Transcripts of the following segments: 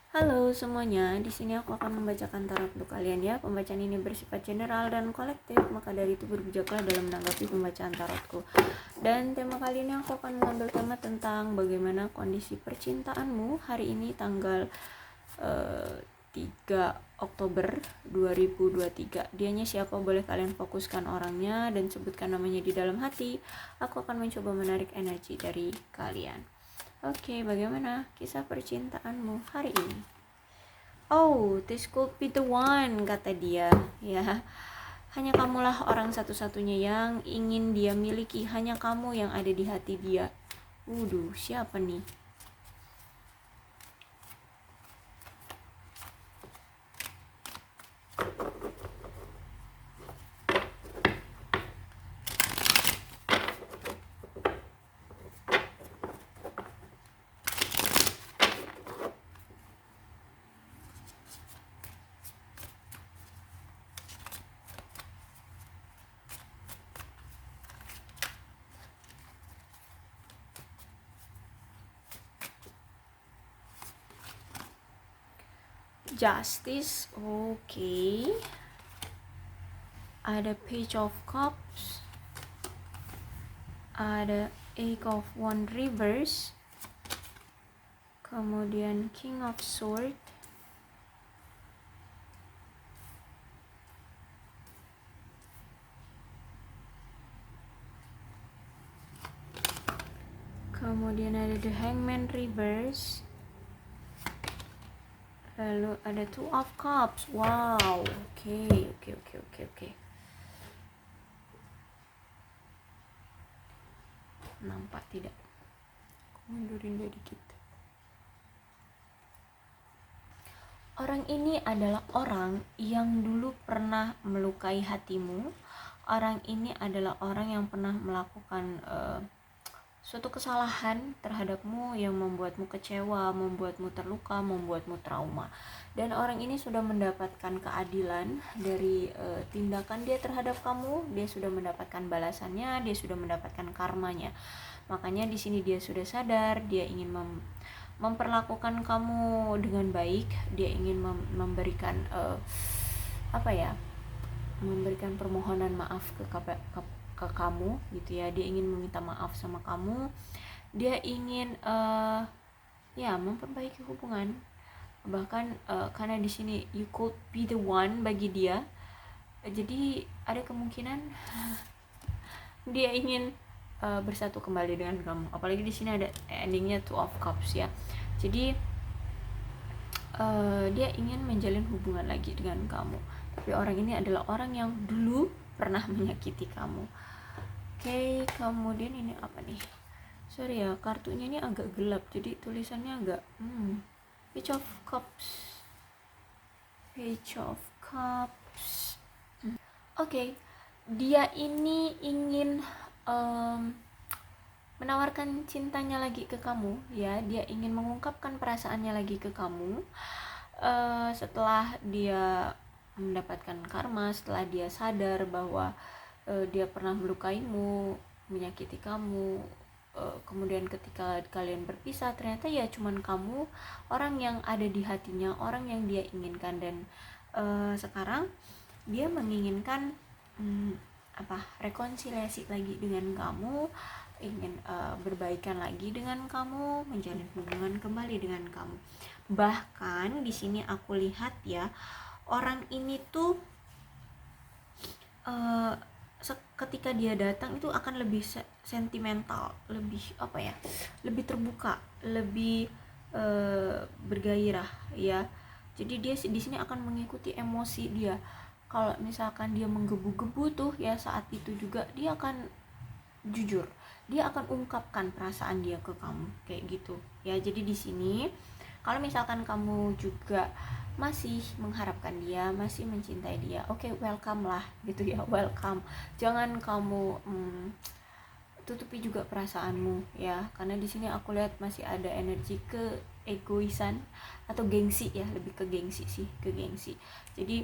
Halo semuanya, di sini aku akan membacakan tarot untuk kalian ya. Pembacaan ini bersifat general dan kolektif, maka dari itu berbijaklah dalam menanggapi pembacaan tarotku. Dan tema kali ini aku akan mengambil tema tentang bagaimana kondisi percintaanmu hari ini tanggal 3 Oktober 2023. Dianya siapa, boleh kalian fokuskan orangnya dan sebutkan namanya di dalam hati. Aku akan mencoba menarik energi dari kalian. Oke, bagaimana kisah percintaanmu hari ini? Oh, this could be the one, kata dia. Ya, hanya kamulah orang satu-satunya yang ingin dia miliki. Hanya kamu yang ada di hati dia. Siapa nih? Justice, okay. Ada Page of Cups, ada Eight of Wands reverse, kemudian King of Swords, kemudian ada The Hangman reverse, lalu ada Two of Cups. Wow, oke. Nampak tidak? Aku mundurin dia dikit. Orang ini adalah orang yang dulu pernah melukai hatimu. Orang ini adalah orang yang pernah melakukan suatu kesalahan terhadapmu yang membuatmu kecewa, membuatmu terluka, membuatmu trauma. Dan orang ini sudah mendapatkan keadilan dari tindakan dia terhadap kamu. Dia sudah mendapatkan balasannya, dia sudah mendapatkan karmanya. Makanya di sini dia sudah sadar, dia ingin memperlakukan kamu dengan baik. Dia ingin memberikan memberikan permohonan maaf ke kamu gitu ya. Dia ingin meminta maaf sama kamu. Dia ingin memperbaiki hubungan. Bahkan karena di sini you could be the one bagi dia. Jadi ada kemungkinan dia ingin bersatu kembali dengan kamu. Apalagi di sini ada endingnya Two of Cups ya. Jadi dia ingin menjalin hubungan lagi dengan kamu. Tapi orang ini adalah orang yang dulu pernah menyakiti kamu. Oke, kemudian ini apa nih? Sorry ya, kartunya ini agak gelap, jadi tulisannya agak Page of Cups. Oke, dia ini ingin menawarkan cintanya lagi ke kamu ya. Dia ingin mengungkapkan perasaannya lagi ke kamu setelah dia mendapatkan karma, setelah dia sadar bahwa dia pernah melukaimu, menyakiti kamu. Kemudian ketika kalian berpisah, ternyata ya cuman kamu orang yang ada di hatinya, orang yang dia inginkan. Dan sekarang dia menginginkan rekonsiliasi lagi dengan kamu, ingin berbaikan lagi dengan kamu, menjalin hubungan kembali dengan kamu. Bahkan di sini aku lihat ya, orang ini tuh ketika dia datang itu akan lebih sentimental, lebih lebih terbuka, lebih bergairah ya. Jadi dia di sini akan mengikuti emosi dia. Kalau misalkan dia menggebu-gebu tuh ya, saat itu juga dia akan jujur, dia akan ungkapkan perasaan dia ke kamu kayak gitu ya. Jadi di sini kalau misalkan kamu juga masih mengharapkan dia, masih mencintai dia, oke, welcome lah gitu ya, welcome. Jangan kamu tutupi juga perasaanmu ya, karena di sini aku lihat masih ada energi ke egoisan atau gengsi ya, lebih ke gengsi sih, ke gengsi. Jadi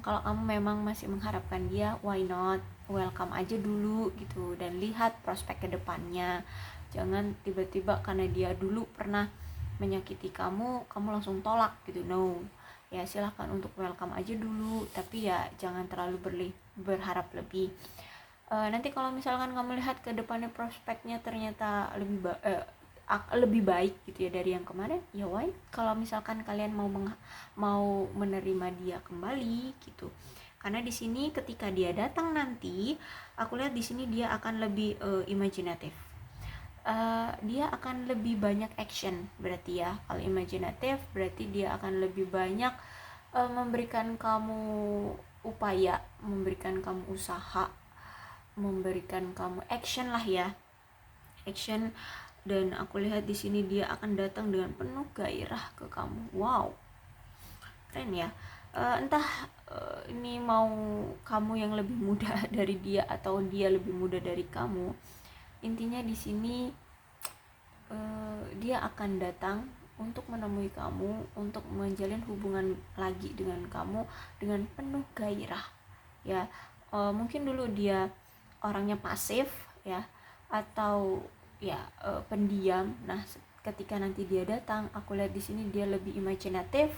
kalau kamu memang masih mengharapkan dia, why not, welcome aja dulu gitu, dan lihat prospek ke depannya. Jangan tiba-tiba karena dia dulu pernah menyakiti kamu langsung tolak gitu, no. Ya silahkan untuk welcome aja dulu, tapi ya jangan terlalu berharap lebih. Nanti kalau misalkan kamu lihat ke depannya prospeknya ternyata lebih baik gitu ya dari yang kemarin, ya why kalau misalkan kalian mau menerima dia kembali gitu. Karena di sini ketika dia datang nanti, aku lihat di sini dia akan lebih imajinatif. Dia akan lebih banyak action berarti ya. Kalau imajinatif berarti dia akan lebih banyak memberikan kamu upaya, memberikan kamu usaha, memberikan kamu action lah ya, action. Dan aku lihat di sini dia akan datang dengan penuh gairah ke kamu. Wow, keren ya. Entah ini mau kamu yang lebih muda dari dia atau dia lebih muda dari kamu, intinya di sini dia akan datang untuk menemui kamu, untuk menjalin hubungan lagi dengan kamu dengan penuh gairah ya. Mungkin dulu dia orangnya pasif ya, atau ya pendiam. Nah ketika nanti dia datang, aku lihat di sini dia lebih imajinatif,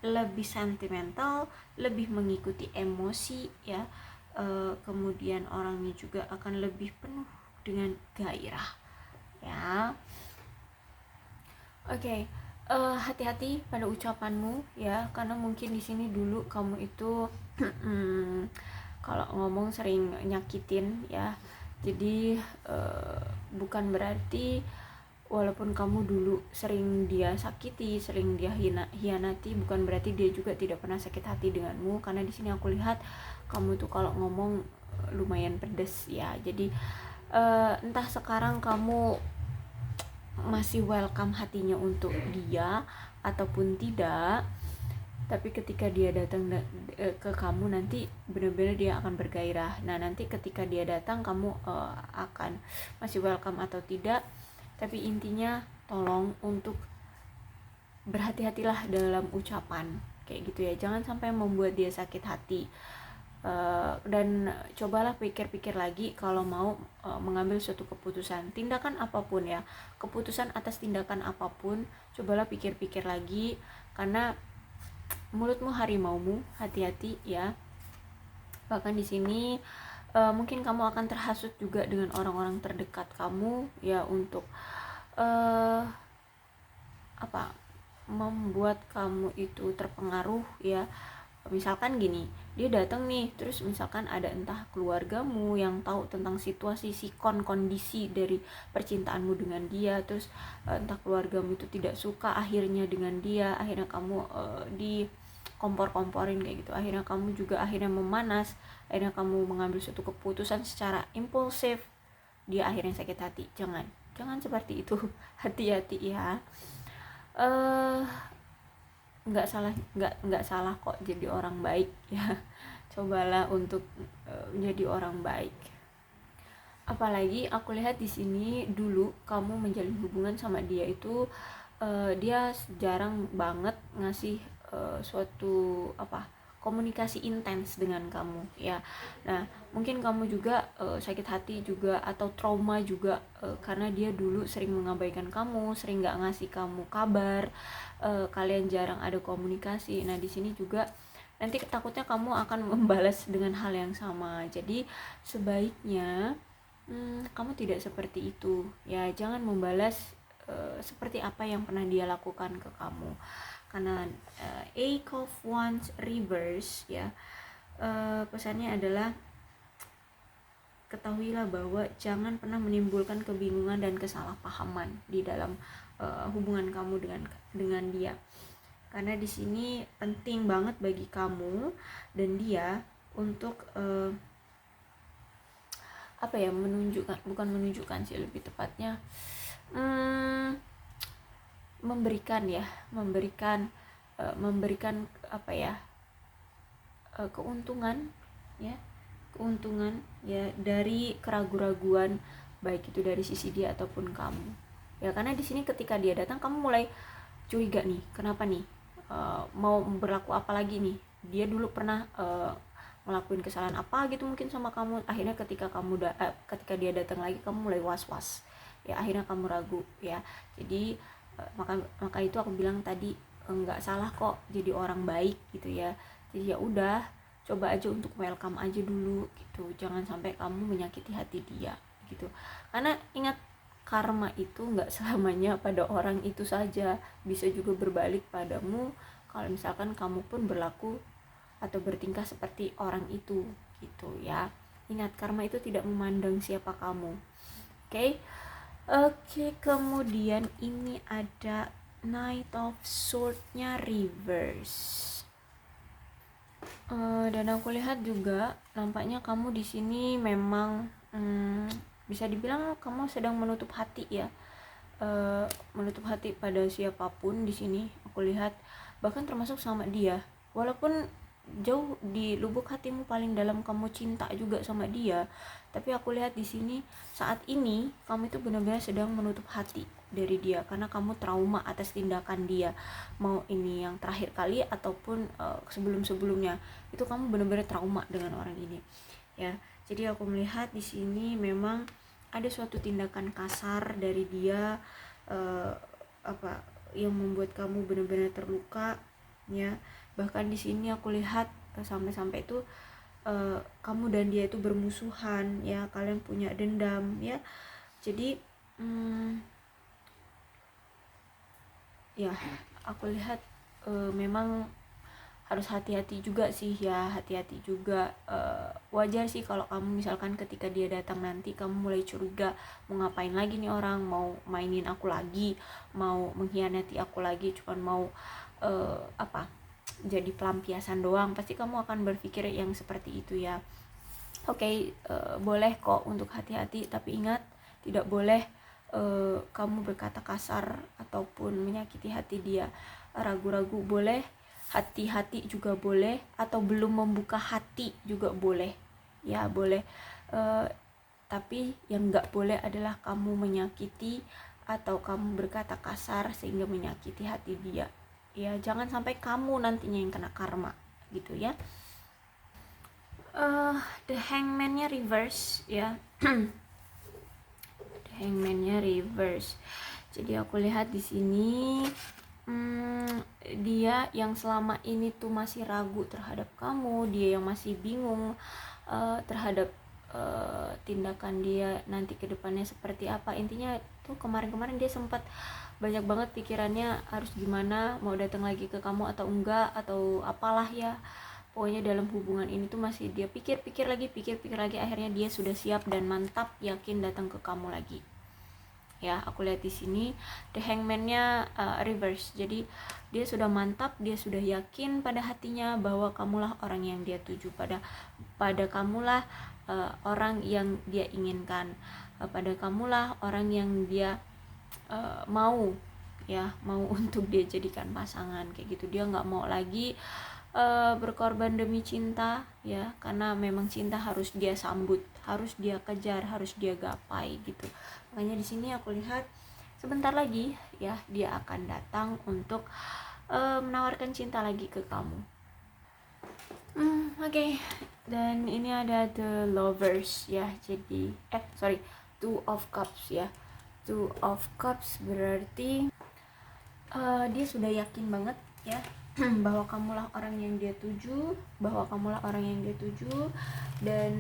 lebih sentimental, lebih mengikuti emosi ya. Kemudian orangnya juga akan lebih penuh dengan gairah ya. Oke, hati-hati pada ucapanmu ya, karena mungkin di sini dulu kamu itu kalau ngomong sering nyakitin ya. Jadi bukan berarti walaupun kamu dulu sering dia sakiti, sering dia hianati, bukan berarti dia juga tidak pernah sakit hati denganmu. Karena di sini aku lihat kamu tuh kalau ngomong lumayan pedes ya. Jadi entah sekarang kamu masih welcome hatinya untuk dia ataupun tidak, tapi ketika dia datang ke kamu nanti benar-benar dia akan bergairah. Nah nanti ketika dia datang kamu akan masih welcome atau tidak, tapi intinya tolong untuk berhati-hatilah dalam ucapan kayak gitu ya, jangan sampai membuat dia sakit hati. Dan cobalah pikir-pikir lagi kalau mau mengambil suatu keputusan, tindakan apapun ya, keputusan atas tindakan apapun, cobalah pikir-pikir lagi, karena mulutmu harimaumu, hati-hati ya. Bahkan di sini mungkin kamu akan terhasut juga dengan orang-orang terdekat kamu ya, untuk membuat kamu itu terpengaruh ya. Misalkan gini, dia datang nih, terus misalkan ada entah keluargamu yang tahu tentang situasi kondisi dari percintaanmu dengan dia, terus entah keluargamu itu tidak suka akhirnya dengan dia, akhirnya kamu di kompor-komporin kayak gitu, akhirnya kamu juga akhirnya memanas, akhirnya kamu mengambil suatu keputusan secara impulsif, dia akhirnya sakit hati. Jangan seperti itu. Hati-hati ya. nggak salah kok jadi orang baik ya. Cobalah untuk menjadi orang baik. Apalagi aku lihat di sini dulu kamu menjalin hubungan sama dia itu dia jarang banget ngasih suatu komunikasi intens dengan kamu ya. Nah mungkin kamu juga sakit hati juga atau trauma juga karena dia dulu sering mengabaikan kamu, sering nggak ngasih kamu kabar, kalian jarang ada komunikasi. Nah di sini juga nanti takutnya kamu akan membalas dengan hal yang sama. Jadi sebaiknya kamu tidak seperti itu ya, jangan membalas seperti apa yang pernah dia lakukan ke kamu. Karena Eight of Wands reverse ya, pesannya adalah ketahuilah bahwa jangan pernah menimbulkan kebingungan dan kesalahpahaman di dalam hubungan kamu dengan dia. Karena di sini penting banget bagi kamu dan dia untuk menunjukkan sih, lebih tepatnya memberikan keuntungan ya dari keraguan-raguan, baik itu dari sisi dia ataupun kamu ya. Karena di sini ketika dia datang kamu mulai curiga nih, kenapa nih, mau berlaku apa lagi nih, dia dulu pernah ngelakuin kesalahan apa gitu mungkin sama kamu. Akhirnya ketika dia datang lagi kamu mulai was-was ya, akhirnya kamu ragu ya. Jadi Maka itu aku bilang tadi, nggak salah kok jadi orang baik gitu ya. Jadi ya udah, coba aja untuk welcome aja dulu gitu, jangan sampai kamu menyakiti hati dia gitu. Karena ingat, karma itu nggak selamanya pada orang itu saja, bisa juga berbalik padamu kalau misalkan kamu pun berlaku atau bertingkah seperti orang itu gitu ya. Ingat, karma itu tidak memandang siapa kamu. Oke, kemudian ini ada Knight of Sword-nya reverse. Dan aku lihat juga nampaknya kamu di sini memang bisa dibilang kamu sedang menutup hati ya. Menutup hati pada siapapun di sini aku lihat, bahkan termasuk sama dia. Walaupun jauh di lubuk hatimu paling dalam kamu cinta juga sama dia, tapi aku lihat di sini saat ini kamu itu benar-benar sedang menutup hati dari dia karena kamu trauma atas tindakan dia, mau ini yang terakhir kali ataupun sebelum-sebelumnya, itu kamu benar-benar trauma dengan orang ini ya. Jadi aku melihat di sini memang ada suatu tindakan kasar dari dia, yang membuat kamu benar-benar terluka ya. Bahkan di sini aku lihat sampai-sampai itu kamu dan dia itu bermusuhan ya, kalian punya dendam ya. Jadi ya aku lihat memang harus hati-hati juga sih ya, hati-hati juga. Wajar sih kalau kamu misalkan ketika dia datang nanti kamu mulai curiga, mau ngapain lagi nih orang, mau mainin aku lagi, mau mengkhianati aku lagi, cuman mau jadi pelampiasan doang. Pasti kamu akan berpikir yang seperti itu ya. Boleh kok untuk hati-hati, tapi ingat, tidak boleh kamu berkata kasar ataupun menyakiti hati dia. Ragu-ragu boleh, hati-hati juga boleh, atau belum membuka hati juga boleh ya, boleh. Tapi yang nggak boleh adalah kamu menyakiti atau kamu berkata kasar sehingga menyakiti hati dia ya. Jangan sampai kamu nantinya yang kena karma gitu ya. The Hangman-nya reverse ya. The Hangman-nya reverse. Jadi aku lihat di sini dia yang selama ini tuh masih ragu terhadap kamu, dia yang masih bingung terhadap tindakan dia nanti ke depannya seperti apa. Intinya tuh kemarin-kemarin dia sempat banyak banget pikirannya harus gimana, mau datang lagi ke kamu atau enggak, atau apalah ya. Pokoknya dalam hubungan ini tuh masih dia pikir-pikir lagi, akhirnya dia sudah siap dan mantap yakin datang ke kamu lagi. Ya, aku lihat di sini The Hangman-nya reverse. Jadi dia sudah mantap, dia sudah yakin pada hatinya bahwa kamulah orang yang dia tuju, pada kamulah orang yang dia inginkan, pada kamulah orang yang dia mau untuk dia jadikan pasangan kayak gitu. Dia nggak mau lagi berkorban demi cinta ya, karena memang cinta harus dia sambut, harus dia kejar, harus dia gapai gitu. Makanya di sini aku lihat sebentar lagi ya dia akan datang untuk menawarkan cinta lagi ke kamu. Dan ini ada The Lovers ya. Jadi Two of Cups ya. Two of Cups berarti dia sudah yakin banget ya bahwa kamulah orang yang dia tuju, dan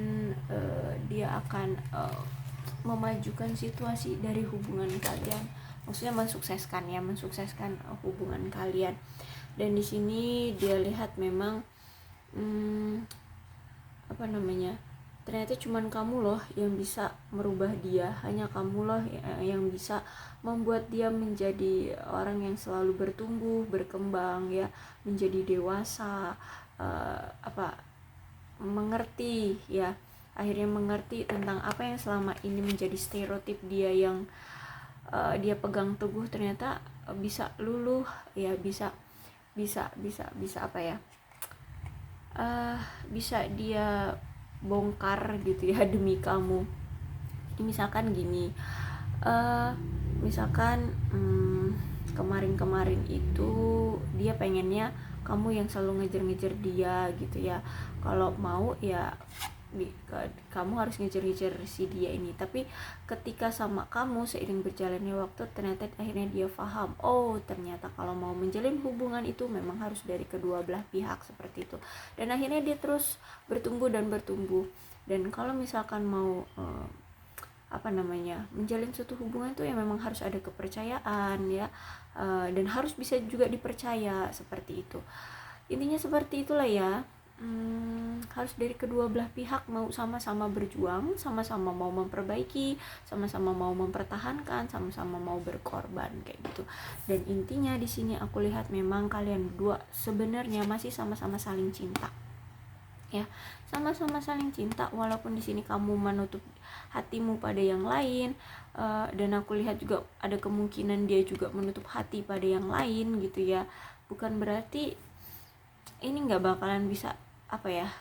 dia akan memajukan situasi dari hubungan kalian. Maksudnya mensukseskan hubungan kalian. Dan di sini dia lihat memang ternyata cuman kamu loh yang bisa merubah dia, hanya kamu loh yang bisa membuat dia menjadi orang yang selalu bertumbuh, berkembang ya, menjadi dewasa, mengerti ya, akhirnya mengerti tentang apa yang selama ini menjadi stereotip dia yang dia pegang teguh, ternyata bisa luluh ya, bisa bisa dia bongkar gitu ya demi kamu. Misalkan gini, kemarin-kemarin itu dia pengennya kamu yang selalu ngejar-ngejar dia gitu ya. Kalau mau ya kamu harus ngejar-ngejar si dia ini. Tapi ketika sama kamu seiring berjalannya waktu, ternyata akhirnya dia paham, oh ternyata kalau mau menjalin hubungan itu memang harus dari kedua belah pihak, seperti itu. Dan akhirnya dia terus bertumbuh dan bertumbuh. Dan kalau misalkan mau menjalin suatu hubungan itu ya memang harus ada kepercayaan ya, dan harus bisa juga dipercaya, seperti itu. Intinya seperti itulah ya. Harus dari kedua belah pihak mau sama-sama berjuang, sama-sama mau memperbaiki, sama-sama mau mempertahankan, sama-sama mau berkorban, kayak gitu. Dan intinya di sini aku lihat memang kalian berdua sebenarnya masih sama-sama saling cinta. Ya, sama-sama saling cinta, walaupun di sini kamu menutup hatimu pada yang lain, dan aku lihat juga ada kemungkinan dia juga menutup hati pada yang lain gitu ya. Bukan berarti ini nggak bakalan bisa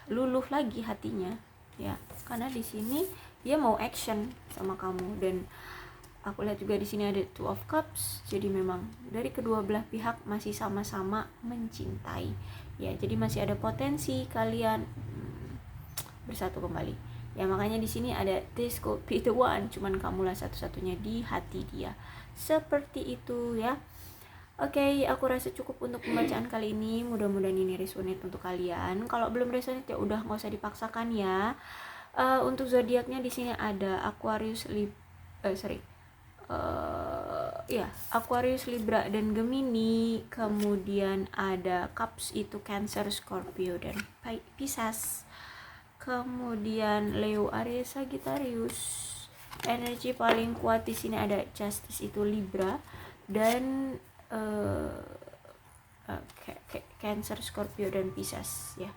luluh lagi hatinya ya, karena di sini dia mau action sama kamu. Dan aku lihat juga di sini ada Two of Cups, jadi memang dari kedua belah pihak masih sama-sama mencintai ya, jadi masih ada potensi kalian bersatu kembali ya. Makanya di sini ada This could be the one, cuman kamulah satu-satunya di hati dia, seperti itu ya. Oke, aku rasa cukup untuk pembacaan kali ini. Mudah-mudahan ini resonate untuk kalian. Kalau belum resonate ya udah nggak usah dipaksakan ya. Untuk zodiaknya di sini ada Aquarius, Aquarius, Libra dan Gemini. Kemudian ada Cups itu Cancer, Scorpio dan Pisces. Kemudian Leo, Aries, Sagittarius. Energi paling kuat di sini ada Justice itu Libra dan Cancer, Scorpio dan Pisces ya.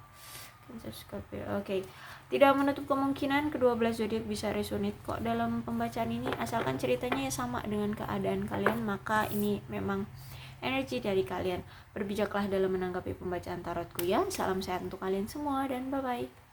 Cancer, Scorpio. Oke. Tidak menutup kemungkinan kedua belas zodiak bisa resonate kok dalam pembacaan ini, asalkan ceritanya sama dengan keadaan kalian, maka ini memang energi dari kalian. Berbijaklah dalam menanggapi pembacaan tarotku ya. Salam sehat untuk kalian semua dan bye bye.